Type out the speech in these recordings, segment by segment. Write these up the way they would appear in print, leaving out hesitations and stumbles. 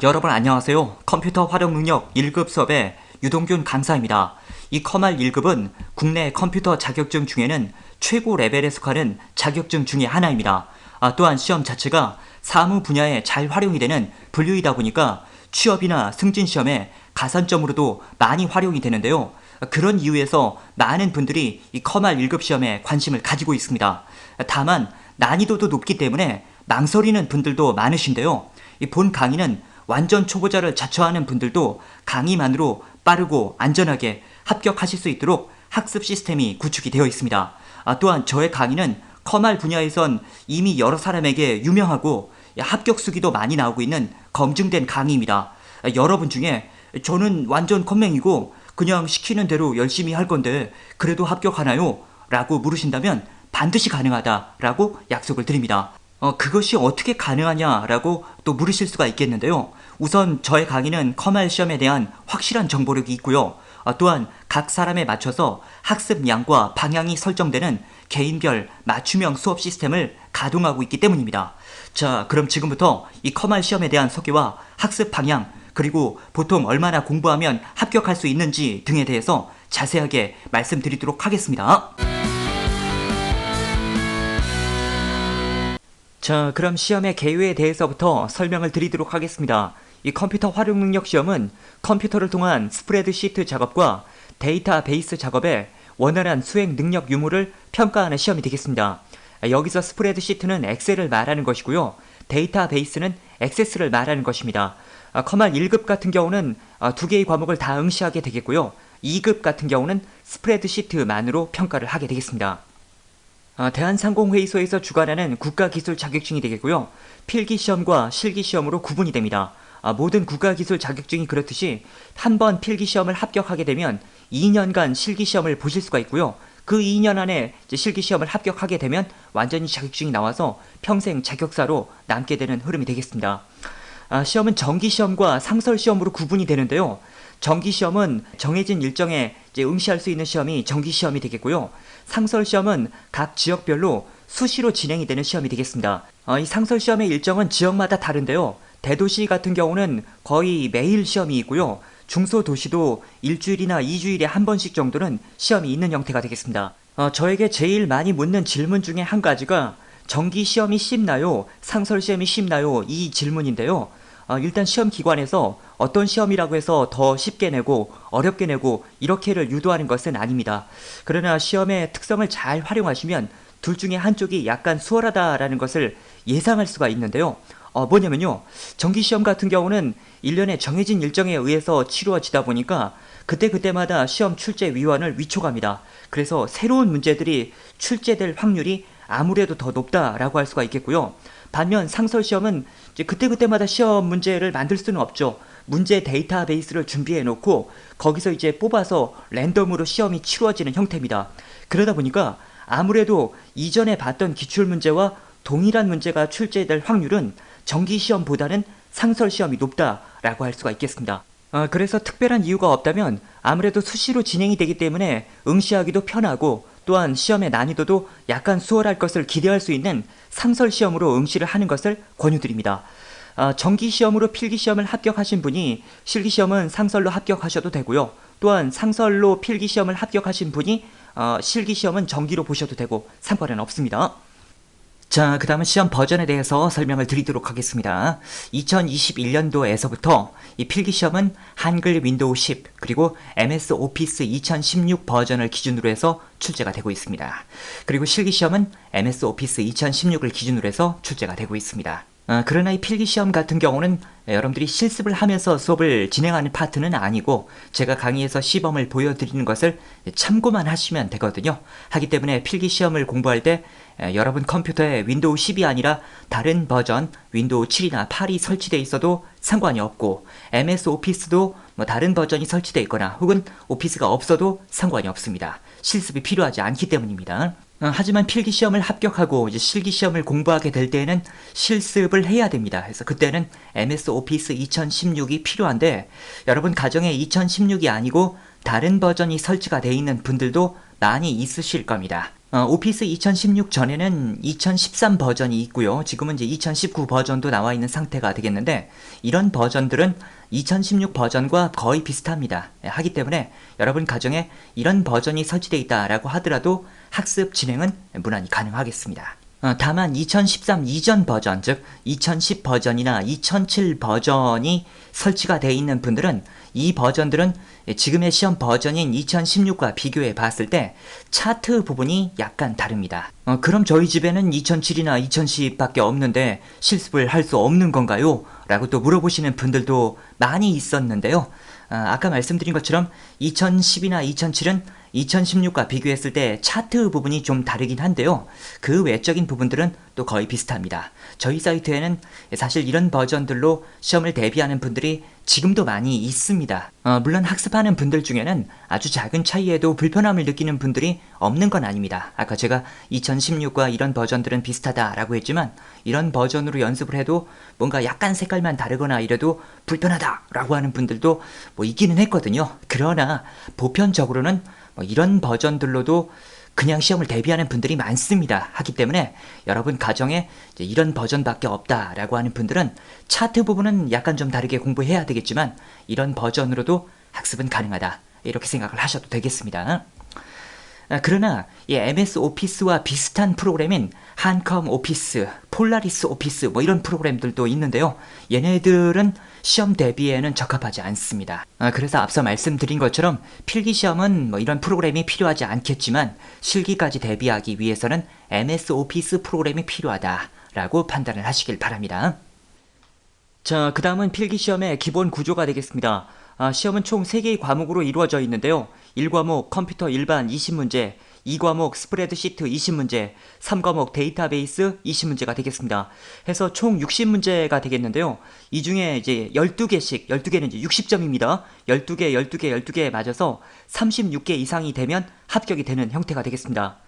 여러분 안녕하세요. 컴퓨터 활용 능력 1급 수업의 유동균 강사입니다. 이 컴알 1급은 국내 컴퓨터 자격증 중에는 최고 레벨에 속하는 자격증 중의 하나입니다. 또한 시험 자체가 사무 분야에 잘 활용이 되는 분류이다 보니까 취업이나 승진 시험에 가산점으로도 많이 활용이 되는데요. 그런 이유에서 많은 분들이 이 컴알 1급 시험에 관심을 가지고 있습니다. 다만 난이도도 높기 때문에 망설이는 분들도 많으신데요. 이 본 강의는 완전 초보자를 자처하는 분들도 강의만으로 빠르고 안전하게 합격하실 수 있도록 학습 시스템이 구축이 되어 있습니다. 또한 저의 강의는 컴알 분야에선 이미 여러 사람에게 유명하고 합격 수기도 많이 나오고 있는 검증된 강의입니다. 여러분 중에 저는 완전 컴맹이고 그냥 시키는 대로 열심히 할 건데 그래도 합격하나요? 라고 물으신다면 반드시 가능하다라고 약속을 드립니다. 그것이 어떻게 가능하냐라고 또 물으실 수가 있겠는데요. 우선 저의 강의는 컴알 시험에 대한 확실한 정보력이 있고요. 또한 각 사람에 맞춰서 학습 양과 방향이 설정되는 개인별 맞춤형 수업 시스템을 가동하고 있기 때문입니다. 자, 그럼 지금부터 이 컴알 시험에 대한 소개와 학습 방향, 그리고 보통 얼마나 공부하면 합격할 수 있는지 등에 대해서 자세하게 말씀드리도록 하겠습니다. 자, 그럼 시험의 개요에 대해서부터 설명을 드리도록 하겠습니다. 이 컴퓨터 활용 능력 시험은 컴퓨터를 통한 스프레드시트 작업과 데이터베이스 작업의 원활한 수행 능력 유무를 평가하는 시험이 되겠습니다. 여기서 스프레드시트는 엑셀을 말하는 것이고요. 데이터베이스는 액세스를 말하는 것입니다. 컴알 1급 같은 경우는 두 개의 과목을 다 응시하게 되겠고요. 2급 같은 경우는 스프레드시트만으로 평가를 하게 되겠습니다. 대한상공회의소에서 주관하는 국가기술 자격증이 되겠고요. 필기시험과 실기시험으로 구분이 됩니다. 모든 국가기술 자격증이 그렇듯이 한 번 필기시험을 합격하게 되면 2년간 실기시험을 보실 수가 있고요. 그 2년 안에 실기시험을 합격하게 되면 완전히 자격증이 나와서 평생 자격사로 남게 되는 흐름이 되겠습니다. 시험은 정기시험과 상설시험으로 구분이 되는데요. 정기시험은 정해진 일정에 응시할 수 있는 시험이 정기시험이 되겠고요. 상설시험은 각 지역별로 수시로 진행이 되는 시험이 되겠습니다. 이 상설시험의 일정은 지역마다 다른데요. 대도시 같은 경우는 거의 매일 시험이 있고요. 중소도시도 일주일이나 2주일에 한 번씩 정도는 시험이 있는 형태가 되겠습니다. 저에게 제일 많이 묻는 질문 중에 한 가지가 정기시험이 쉽나요? 상설시험이 쉽나요? 이 질문인데요. 일단 시험 기관에서 어떤 시험이라고 해서 더 쉽게 내고 어렵게 내고 이렇게를 유도하는 것은 아닙니다. 그러나 시험의 특성을 잘 활용하시면 둘 중에 한쪽이 약간 수월하다라는 것을 예상할 수가 있는데요. 뭐냐면요. 정기시험 같은 경우는 1년에 정해진 일정에 의해서 치루어지다 보니까 그때그때마다 시험 출제 위원을 위촉합니다. 그래서 새로운 문제들이 출제될 확률이 아무래도 더 높다라고 할 수가 있겠고요. 반면 상설시험은 이제 그때그때마다 시험 문제를 만들 수는 없죠. 문제 데이터베이스를 준비해 놓고 거기서 이제 뽑아서 랜덤으로 시험이 치루어지는 형태입니다. 그러다 보니까 아무래도 이전에 봤던 기출문제와 동일한 문제가 출제될 확률은 정기시험보다는 상설시험이 높다라고 할 수가 있겠습니다. 그래서 특별한 이유가 없다면 아무래도 수시로 진행이 되기 때문에 응시하기도 편하고 또한 시험의 난이도도 약간 수월할 것을 기대할 수 있는 상설시험으로 응시를 하는 것을 권유드립니다. 정기시험으로 필기시험을 합격하신 분이 실기시험은 상설로 합격하셔도 되고요. 또한 상설로 필기시험을 합격하신 분이 실기시험은 정기로 보셔도 되고 상관은 없습니다. 자, 그 다음은 시험 버전에 대해서 설명을 드리도록 하겠습니다. 2021년도에서부터 이 필기시험은 한글 윈도우 10 그리고 MS 오피스 2016 버전을 기준으로 해서 출제가 되고 있습니다. 그리고 실기시험은 MS 오피스 2016을 기준으로 해서 출제가 되고 있습니다. 그러나 이 필기시험 같은 경우는 여러분들이 실습을 하면서 수업을 진행하는 파트는 아니고 제가 강의에서 시범을 보여드리는 것을 참고만 하시면 되거든요. 하기 때문에 필기시험을 공부할 때 여러분 컴퓨터에 윈도우 10이 아니라 다른 버전 윈도우 7이나 8이 설치되어 있어도 상관이 없고 MS 오피스도 다른 버전이 설치되어 있거나 혹은 오피스가 없어도 상관이 없습니다. 실습이 필요하지 않기 때문입니다. 하지만 필기시험을 합격하고 이제 실기시험을 공부하게 될 때에는 실습을 해야 됩니다. 그래서 그때는 MS 오피스 2016이 필요한데 여러분 가정에 2016이 아니고 다른 버전이 설치가 되어 있는 분들도 많이 있으실 겁니다. 오피스 2016 전에는 2013 버전이 있고요. 지금은 이제 2019 버전도 나와 있는 상태가 되겠는데, 이런 버전들은 2016 버전과 거의 비슷합니다. 하기 때문에 여러분 가정에 이런 버전이 설치되어 있다라고 하더라도 학습 진행은 무난히 가능하겠습니다. 다만 2013 이전 버전, 즉 2010 버전이나 2007 버전이 설치가 되어 있는 분들은 이 버전들은 지금의 시험 버전인 2016과 비교해 봤을 때 차트 부분이 약간 다릅니다. 그럼 저희 집에는 2007이나 2010밖에 없는데 실습을 할 수 없는 건가요? 라고 또 물어보시는 분들도 많이 있었는데요. 아까 말씀드린 것처럼 2010이나 2007은 2016과 비교했을 때 차트 부분이 좀 다르긴 한데요. 그 외적인 부분들은 또 거의 비슷합니다. 저희 사이트에는 사실 이런 버전들로 시험을 대비하는 분들이 지금도 많이 있습니다. 물론 학습하는 분들 중에는 아주 작은 차이에도 불편함을 느끼는 분들이 없는 건 아닙니다. 아까 제가 2016과 이런 버전들은 비슷하다라고 했지만 이런 버전으로 연습을 해도 뭔가 약간 색깔만 다르거나 이래도 불편하다라고 하는 분들도 뭐 있기는 했거든요. 그러나 보편적으로는 이런 버전들로도 그냥 시험을 대비하는 분들이 많습니다. 하기 때문에 여러분 가정에 이런 버전밖에 없다라고 하는 분들은 차트 부분은 약간 좀 다르게 공부해야 되겠지만 이런 버전으로도 학습은 가능하다. 이렇게 생각을 하셔도 되겠습니다. 그러나 이 MS 오피스와 비슷한 프로그램인 한컴 오피스, 폴라리스 오피스 뭐 이런 프로그램들도 있는데요. 얘네들은 시험 대비에는 적합하지 않습니다. 그래서 앞서 말씀드린 것처럼 필기시험은 뭐 이런 프로그램이 필요하지 않겠지만 실기까지 대비하기 위해서는 MS 오피스 프로그램이 필요하다라고 판단을 하시길 바랍니다. 자, 그 다음은 필기시험의 기본 구조가 되겠습니다. 시험은 총 3개의 과목으로 이루어져 있는데요. 1과목 컴퓨터 일반 20문제, 2과목 스프레드시트 20문제, 3과목 데이터베이스 20문제가 되겠습니다. 해서 총 60문제가 되겠는데요. 이 중에 이제 12개씩, 12개는 이제 60점입니다. 12개, 12개, 12개 맞아서 36개 이상이 되면 합격이 되는 형태가 되겠습니다.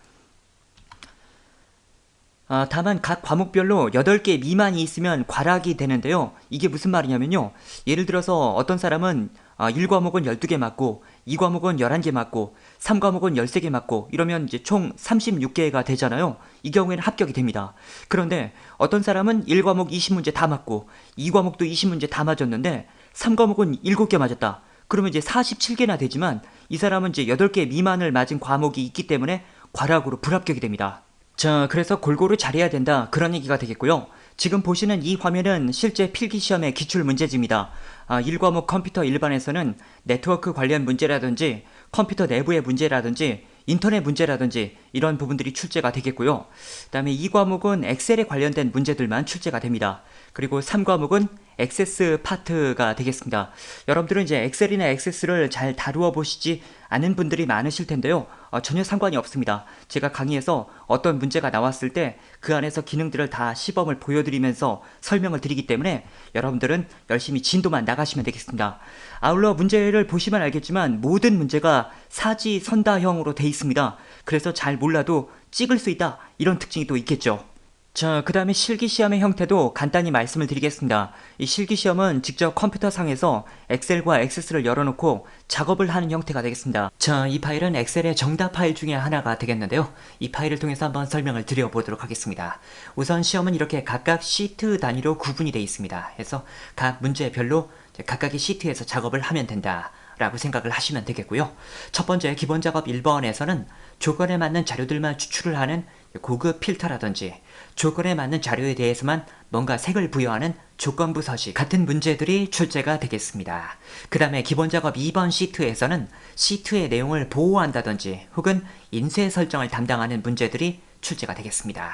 다만 각 과목별로 8개 미만이 있으면 과락이 되는데요. 이게 무슨 말이냐면요. 예를 들어서 어떤 사람은 1과목은 12개 맞고 2과목은 11개 맞고 3과목은 13개 맞고 이러면 이제 총 36개가 되잖아요. 이 경우에는 합격이 됩니다. 그런데 어떤 사람은 1과목 20문제 다 맞고 2과목도 20문제 다 맞았는데 3과목은 7개 맞았다. 그러면 이제 47개나 되지만 이 사람은 이제 8개 미만을 맞은 과목이 있기 때문에 과락으로 불합격이 됩니다. 자, 그래서 골고루 잘해야 된다. 그런 얘기가 되겠고요. 지금 보시는 이 화면은 실제 필기시험의 기출문제지입니다. 1과목 컴퓨터 일반에서는 네트워크 관련 문제라든지 컴퓨터 내부의 문제라든지 인터넷 문제라든지 이런 부분들이 출제가 되겠고요. 그 다음에 2과목은 엑셀에 관련된 문제들만 출제가 됩니다. 그리고 3과목은 액세스 파트가 되겠습니다. 여러분들은 이제 엑셀이나 액세스를 잘 다루어 보시지 않은 분들이 많으실 텐데요. 전혀 상관이 없습니다. 제가 강의에서 어떤 문제가 나왔을 때 그 안에서 기능들을 다 시범을 보여드리면서 설명을 드리기 때문에 여러분들은 열심히 진도만 나가시면 되겠습니다. 아울러 문제를 보시면 알겠지만 모든 문제가 사지선다형으로 돼 있습니다. 그래서 잘 몰라도 찍을 수 있다. 이런 특징이 또 있겠죠. 자, 그 다음에 실기시험의 형태도 간단히 말씀을 드리겠습니다. 이 실기시험은 직접 컴퓨터상에서 엑셀과 액세스를 열어놓고 작업을 하는 형태가 되겠습니다. 자, 이 파일은 엑셀의 정답 파일 중에 하나가 되겠는데요. 이 파일을 통해서 한번 설명을 드려보도록 하겠습니다. 우선 시험은 이렇게 각각 시트 단위로 구분이 되어 있습니다. 그래서 각 문제별로 각각의 시트에서 작업을 하면 된다 라고 생각을 하시면 되겠고요. 첫 번째 기본 작업 1번에서는 조건에 맞는 자료들만 추출을 하는 고급 필터라든지 조건에 맞는 자료에 대해서만 뭔가 색을 부여하는 조건부 서식 같은 문제들이 출제가 되겠습니다. 그 다음에 기본 작업 2번 시트에서는 시트의 내용을 보호한다든지 혹은 인쇄 설정을 담당하는 문제들이 출제가 되겠습니다.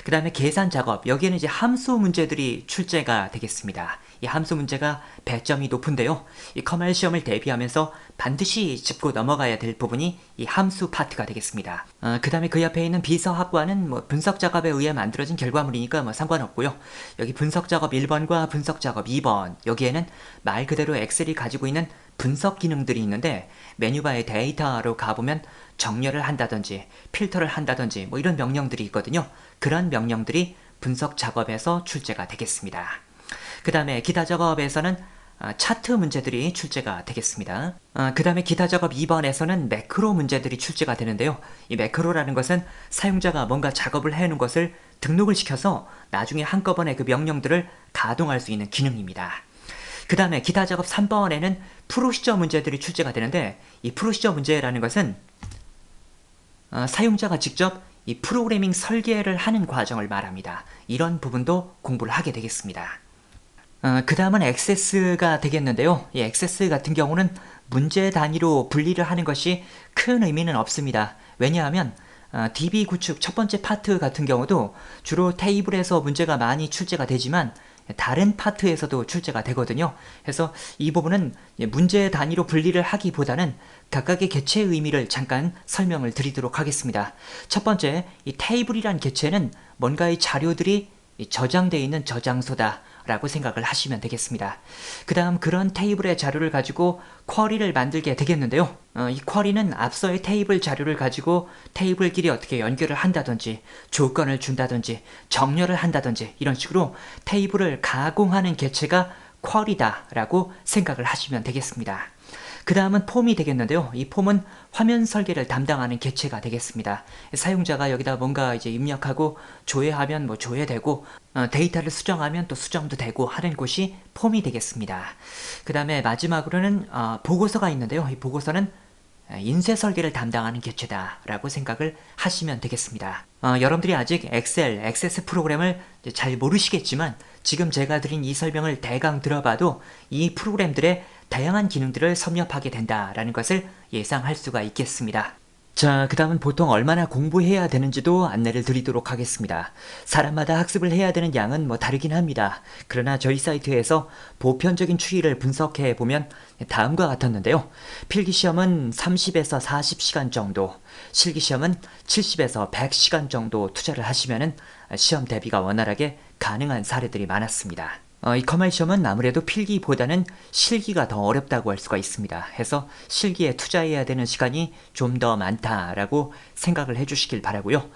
그 다음에 계산 작업, 여기에는 이제 함수 문제들이 출제가 되겠습니다. 이 함수 문제가 배점이 높은데요. 이 커말 시험을 대비하면서 반드시 짚고 넘어가야 될 부분이 이 함수 파트가 되겠습니다. 그 다음에 그 옆에 있는 비서합과는 뭐 분석 작업에 의해 만들어진 결과물이니까 뭐 상관없고요. 여기 분석 작업 1번과 분석 작업 2번, 여기에는 말 그대로 엑셀이 가지고 있는 분석 기능들이 있는데 메뉴바의 데이터로 가보면 정렬을 한다든지 필터를 한다든지 뭐 이런 명령들이 있거든요. 그런 명령들이 분석 작업에서 출제가 되겠습니다. 그 다음에 기타 작업에서는 차트 문제들이 출제가 되겠습니다. 그 다음에 기타 작업 2번에서는 매크로 문제들이 출제가 되는데요. 이 매크로라는 것은 사용자가 뭔가 작업을 해놓은 것을 등록을 시켜서 나중에 한꺼번에 그 명령들을 가동할 수 있는 기능입니다. 그 다음에 기타 작업 3번에는 프로시저 문제들이 출제가 되는데, 이 프로시저 문제라는 것은 사용자가 직접 이 프로그래밍 설계를 하는 과정을 말합니다. 이런 부분도 공부를 하게 되겠습니다. 그 다음은 액세스가 되겠는데요. 이 액세스 같은 경우는 문제 단위로 분리를 하는 것이 큰 의미는 없습니다. 왜냐하면 DB 구축 첫 번째 파트 같은 경우도 주로 테이블에서 문제가 많이 출제가 되지만 다른 파트에서도 출제가 되거든요. 그래서 이 부분은 문제 단위로 분리를 하기보다는 각각의 개체의 의미를 잠깐 설명을 드리도록 하겠습니다. 첫 번째, 이 테이블이란 개체는 뭔가의 자료들이 저장되어 있는 저장소다 라고 생각을 하시면 되겠습니다. 그 다음 그런 테이블의 자료를 가지고 쿼리를 만들게 되겠는데요. 이 쿼리는 앞서의 테이블 자료를 가지고 테이블끼리 어떻게 연결을 한다든지 조건을 준다든지 정렬을 한다든지 이런 식으로 테이블을 가공하는 개체가 쿼리다 라고 생각을 하시면 되겠습니다. 그 다음은 폼이 되겠는데요. 이 폼은 화면 설계를 담당하는 개체가 되겠습니다. 사용자가 여기다 뭔가 이제 입력하고 조회하면 뭐 조회되고 데이터를 수정하면 또 수정도 되고 하는 곳이 폼이 되겠습니다. 그 다음에 마지막으로는 보고서가 있는데요. 이 보고서는 인쇄 설계를 담당하는 개체다 라고 생각을 하시면 되겠습니다. 여러분들이 아직 엑셀, 액세스 프로그램을 잘 모르시겠지만 지금 제가 드린 이 설명을 대강 들어봐도 이 프로그램들의 다양한 기능들을 섭렵하게 된다라는 것을 예상할 수가 있겠습니다. 자, 그 다음은 보통 얼마나 공부해야 되는지도 안내를 드리도록 하겠습니다. 사람마다 학습을 해야 되는 양은 뭐 다르긴 합니다. 그러나 저희 사이트에서 보편적인 추이를 분석해 보면 다음과 같았는데요. 필기시험은 30에서 40시간 정도, 실기시험은 70에서 100시간 정도 투자를 하시면 시험 대비가 원활하게 가능한 사례들이 많았습니다. 이 커말 시험은 아무래도 필기보다는 실기가 더 어렵다고 할 수가 있습니다. 해서 실기에 투자해야 되는 시간이 좀 더 많다라고 생각을 해주시길 바라고요.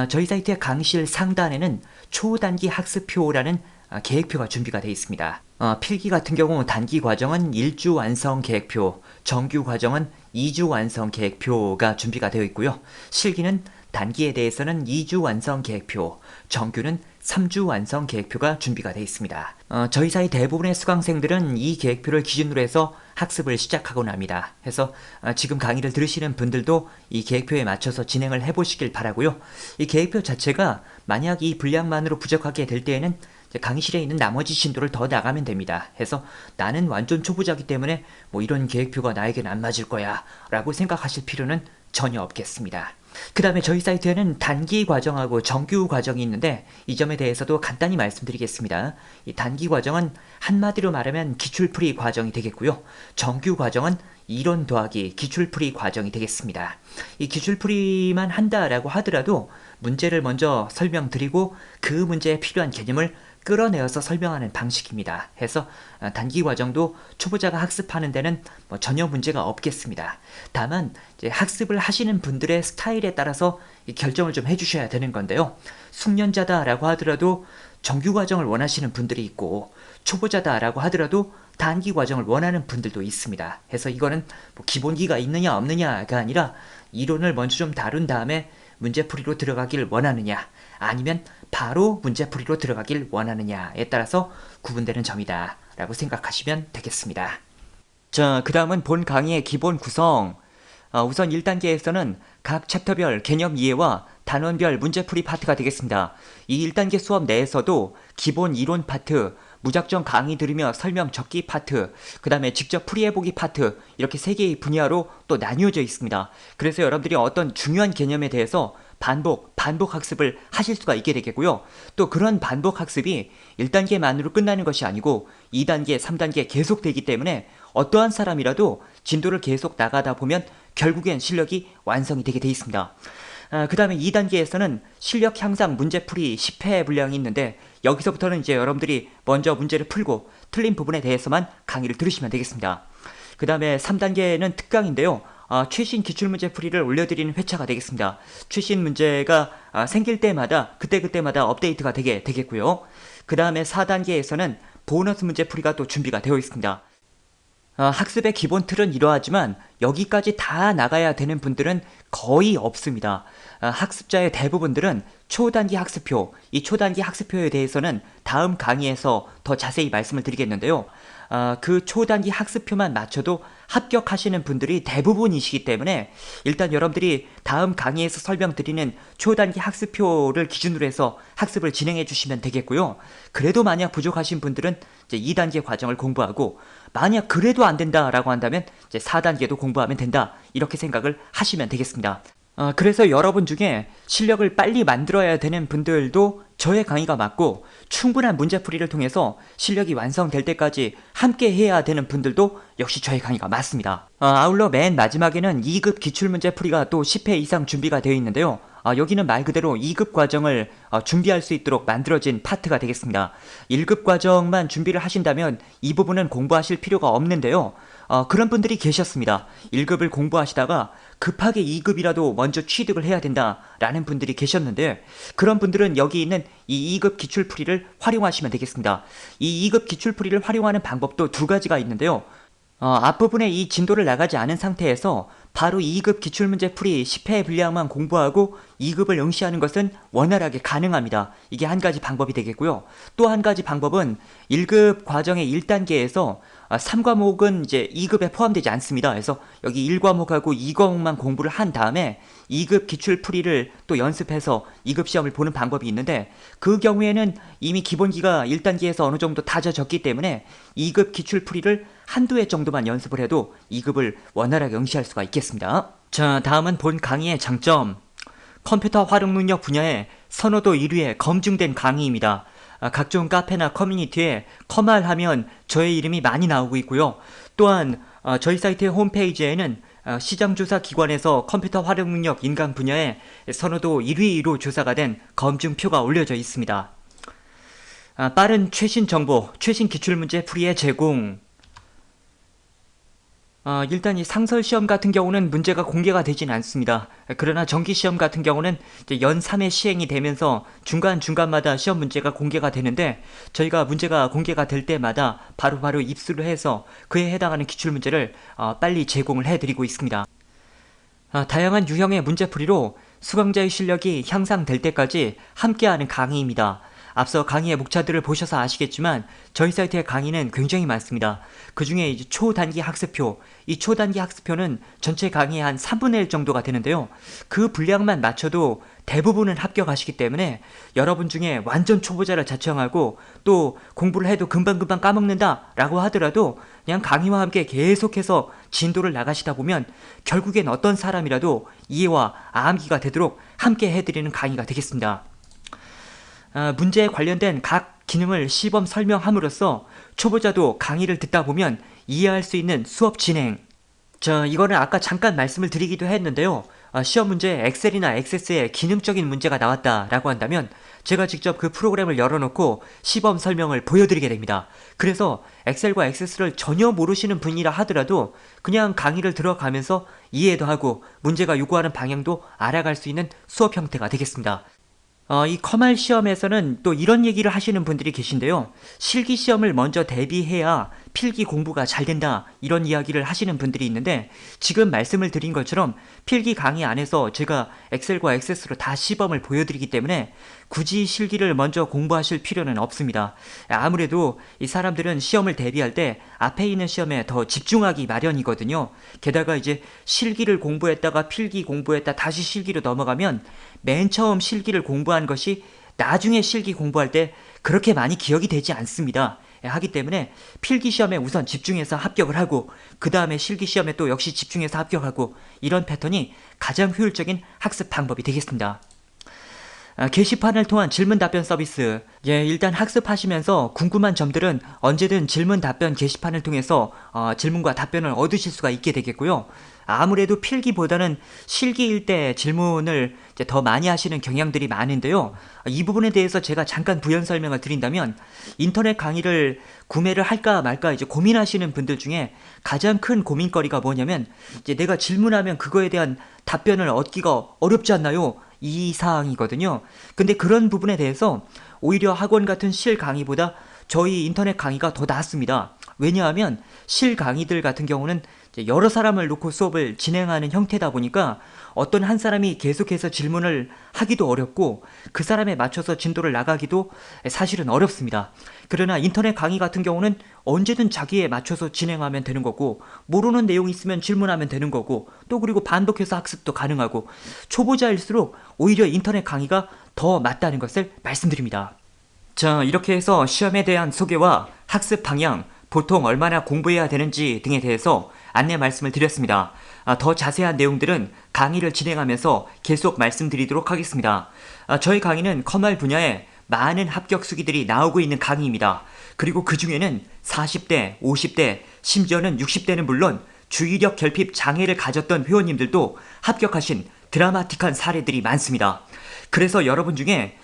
저희 사이트의 강의실 상단에는 초단기 학습표라는 계획표가 준비가 되어 있습니다. 필기 같은 경우 단기 과정은 1주 완성 계획표, 정규 과정은 2주 완성 계획표가 준비가 되어 있고요. 실기는 단기에 대해서는 2주 완성 계획표, 정규는 3주 완성 계획표가 준비가 되어 있습니다. 저희 사이 대부분의 수강생들은 이 계획표를 기준으로 해서 학습을 시작하곤 합니다. 해서 지금 강의를 들으시는 분들도 이 계획표에 맞춰서 진행을 해보시길 바라고요. 이 계획표 자체가 만약 이 분량만으로 부족하게 될 때에는 강의실에 있는 나머지 진도를 더 나가면 됩니다. 해서 나는 완전 초보자기 때문에 뭐 이런 계획표가 나에게는 안 맞을 거야 라고 생각하실 필요는 전혀 없겠습니다. 그 다음에 저희 사이트에는 단기 과정하고 정규 과정이 있는데 이 점에 대해서도 간단히 말씀드리겠습니다. 이 단기 과정은 한마디로 말하면 기출풀이 과정이 되겠고요. 정규 과정은 이론 더하기 기출풀이 과정이 되겠습니다. 이 기출풀이만 한다라고 하더라도 문제를 먼저 설명드리고 그 문제에 필요한 개념을 끌어내어서 설명하는 방식입니다. 해서 단기 과정도 초보자가 학습하는 데는 뭐 전혀 문제가 없겠습니다. 다만 이제 학습을 하시는 분들의 스타일에 따라서 결정을 좀 해주셔야 되는 건데요. 숙련자다라고 하더라도 정규 과정을 원하시는 분들이 있고 초보자다라고 하더라도 단기 과정을 원하는 분들도 있습니다. 해서 이거는 뭐 기본기가 있느냐 없느냐가 아니라 이론을 먼저 좀 다룬 다음에 문제풀이로 들어가길 원하느냐 아니면 바로 문제풀이로 들어가길 원하느냐에 따라서 구분되는 점이다 라고 생각하시면 되겠습니다. 자, 그 다음은 본 강의의 기본 구성. 우선 1단계에서는 각 챕터별 개념 이해와 단원별 문제풀이 파트가 되겠습니다. 이 1단계 수업 내에서도 기본 이론 파트, 무작정 강의 들으며 설명 적기 파트, 그 다음에 직접 풀이해보기 파트, 이렇게 3개의 분야로 또 나뉘어져 있습니다. 그래서 여러분들이 어떤 중요한 개념에 대해서 반복 학습을 하실 수가 있게 되겠고요. 또 그런 반복 학습이 1단계만으로 끝나는 것이 아니고 2단계, 3단계 계속 되기 때문에 어떠한 사람이라도 진도를 계속 나가다 보면 결국엔 실력이 완성이 되게 돼 있습니다. 그 다음에 2단계에서는 실력 향상 문제풀이 10회 분량이 있는데 여기서부터는 이제 여러분들이 먼저 문제를 풀고 틀린 부분에 대해서만 강의를 들으시면 되겠습니다. 그 다음에 3단계는 특강인데요. 최신 기출문제 풀이를 올려드리는 회차가 되겠습니다. 최신 문제가 생길 때마다 그때그때마다 업데이트가 되게 되겠고요. 그 다음에 4단계에서는 보너스 문제풀이가 또 준비가 되어 있습니다. 학습의 기본 틀은 이러하지만 여기까지 다 나가야 되는 분들은 거의 없습니다. 학습자의 대부분들은 초단기 학습표, 이 초단기 학습표에 대해서는 다음 강의에서 더 자세히 말씀을 드리겠는데요. 그 초단기 학습표만 맞춰도 합격하시는 분들이 대부분이시기 때문에 일단 여러분들이 다음 강의에서 설명드리는 초단기 학습표를 기준으로 해서 학습을 진행해 주시면 되겠고요. 그래도 만약 부족하신 분들은 이제 2단계 과정을 공부하고, 만약 그래도 안 된다라고 한다면 이제 4단계도 공부하면 된다, 이렇게 생각을 하시면 되겠습니다. 그래서 여러분 중에 실력을 빨리 만들어야 되는 분들도 저의 강의가 맞고, 충분한 문제풀이를 통해서 실력이 완성될 때까지 함께 해야 되는 분들도 역시 저의 강의가 맞습니다. 아울러 맨 마지막에는 2급 기출문제풀이가 또 10회 이상 준비가 되어 있는데요. 여기는 말 그대로 2급 과정을 준비할 수 있도록 만들어진 파트가 되겠습니다. 1급 과정만 준비를 하신다면 이 부분은 공부하실 필요가 없는데요. 그런 분들이 계셨습니다. 1급을 공부하시다가 급하게 2급이라도 먼저 취득을 해야 된다라는 분들이 계셨는데, 그런 분들은 여기 있는 이 2급 기출풀이를 활용하시면 되겠습니다. 이 2급 기출풀이를 활용하는 방법도 두 가지가 있는데요. 앞부분에 이 진도를 나가지 않은 상태에서 바로 2급 기출문제풀이 10회 분량만 공부하고 2급을 응시하는 것은 원활하게 가능합니다. 이게 한 가지 방법이 되겠고요. 또 한 가지 방법은 1급 과정의 1단계에서 3과목은 이제 2급에 포함되지 않습니다. 그래서 여기 1과목하고 2과목만 공부를 한 다음에 2급 기출풀이를 또 연습해서 2급 시험을 보는 방법이 있는데, 그 경우에는 이미 기본기가 1단계에서 어느 정도 다져졌기 때문에 2급 기출풀이를 한두 회 정도만 연습을 해도 2급을 원활하게 응시할 수가 있겠습니다. 자, 다음은 본 강의의 장점. 컴퓨터 활용 능력 분야의 선호도 1위에 검증된 강의입니다. 각종 카페나 커뮤니티에 컴알하면 저의 이름이 많이 나오고 있고요. 또한 저희 사이트의 홈페이지에는 시장조사 기관에서 컴퓨터 활용 능력 인강 분야의 선호도 1위로 조사가 된 검증표가 올려져 있습니다. 빠른 최신 정보, 최신 기출문제 풀이의 제공. 일단 이 상설시험 같은 경우는 문제가 공개가 되진 않습니다. 그러나 정기시험 같은 경우는 이제 연 3회 시행이 되면서 중간중간마다 시험 문제가 공개가 되는데, 저희가 문제가 공개가 될 때마다 바로바로 입수를 해서 그에 해당하는 기출문제를 빨리 제공을 해드리고 있습니다. 다양한 유형의 문제풀이로 수강자의 실력이 향상될 때까지 함께하는 강의입니다. 앞서 강의의 목차들을 보셔서 아시겠지만 저희 사이트의 강의는 굉장히 많습니다. 그 중에 이제 초단기 학습표, 이 초단기 학습표는 전체 강의의 한 3분의 1 정도가 되는데요. 그 분량만 맞춰도 대부분은 합격하시기 때문에 여러분 중에 완전 초보자를 자청하고 또 공부를 해도 금방금방 까먹는다 라고 하더라도 그냥 강의와 함께 계속해서 진도를 나가시다 보면 결국엔 어떤 사람이라도 이해와 암기가 되도록 함께 해드리는 강의가 되겠습니다. 문제에 관련된 각 기능을 시범 설명함으로써 초보자도 강의를 듣다 보면 이해할 수 있는 수업 진행. 이거는 아까 잠깐 말씀을 드리기도 했는데요. 시험 문제에 엑셀이나 액세스에 기능적인 문제가 나왔다라고 한다면 제가 직접 그 프로그램을 열어놓고 시범 설명을 보여드리게 됩니다. 그래서 엑셀과 액세스를 전혀 모르시는 분이라 하더라도 그냥 강의를 들어가면서 이해도 하고 문제가 요구하는 방향도 알아갈 수 있는 수업 형태가 되겠습니다. 이 컴알 시험에서는 또 이런 얘기를 하시는 분들이 계신데요. 실기 시험을 먼저 대비해야 필기 공부가 잘 된다, 이런 이야기를 하시는 분들이 있는데, 지금 말씀을 드린 것처럼 필기 강의 안에서 제가 엑셀과 액세스로 다 시범을 보여드리기 때문에 굳이 실기를 먼저 공부하실 필요는 없습니다. 아무래도 이 사람들은 시험을 대비할 때 앞에 있는 시험에 더 집중하기 마련이거든요. 게다가 이제 실기를 공부했다가 필기 공부했다 다시 실기로 넘어가면 맨 처음 실기를 공부한 것이 나중에 실기 공부할 때 그렇게 많이 기억이 되지 않습니다. 하기 때문에 필기 시험에 우선 집중해서 합격을 하고 그 다음에 실기 시험에 또 역시 집중해서 합격하고, 이런 패턴이 가장 효율적인 학습 방법이 되겠습니다. 게시판을 통한 질문 답변 서비스. 일단 학습하시면서 궁금한 점들은 언제든 질문 답변 게시판을 통해서 질문과 답변을 얻으실 수가 있게 되겠고요. 아무래도 필기보다는 실기일 때 질문을 이제 더 많이 하시는 경향들이 많은데요. 이 부분에 대해서 제가 잠깐 부연 설명을 드린다면, 인터넷 강의를 구매를 할까 말까 이제 고민하시는 분들 중에 가장 큰 고민거리가 뭐냐면, 이제 내가 질문하면 그거에 대한 답변을 얻기가 어렵지 않나요? 이 사항이거든요. 근데 그런 부분에 대해서 오히려 학원 같은 실 강의보다 저희 인터넷 강의가 더 나았습니다. 왜냐하면 실 강의들 같은 경우는 이제 여러 사람을 놓고 수업을 진행하는 형태다 보니까 어떤 한 사람이 계속해서 질문을 하기도 어렵고 그 사람에 맞춰서 진도를 나가기도 사실은 어렵습니다. 그러나 인터넷 강의 같은 경우는 언제든 자기에 맞춰서 진행하면 되는 거고, 모르는 내용이 있으면 질문하면 되는 거고, 또 그리고 반복해서 학습도 가능하고, 초보자일수록 오히려 인터넷 강의가 더 맞다는 것을 말씀드립니다. 자, 이렇게 해서 시험에 대한 소개와 학습 방향, 보통 얼마나 공부해야 되는지 등에 대해서 안내 말씀을 드렸습니다. 더 자세한 내용들은 강의를 진행하면서 계속 말씀드리도록 하겠습니다. 저희 강의는 컴활 분야에 많은 합격 수기들이 나오고 있는 강의입니다. 그리고 그 중에는 40대, 50대, 심지어는 60대는 물론 주의력 결핍 장애를 가졌던 회원님들도 합격하신 드라마틱한 사례들이 많습니다. 그래서 여러분 중에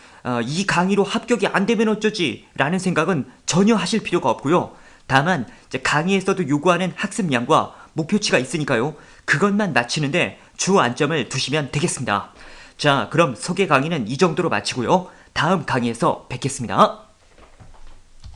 이 강의로 합격이 안 되면 어쩌지? 라는 생각은 전혀 하실 필요가 없고요. 다만 강의에서도 요구하는 학습량과 목표치가 있으니까요. 그것만 맞추는데 주 안점을 두시면 되겠습니다. 자, 그럼 소개 강의는 이 정도로 마치고요. 다음 강의에서 뵙겠습니다.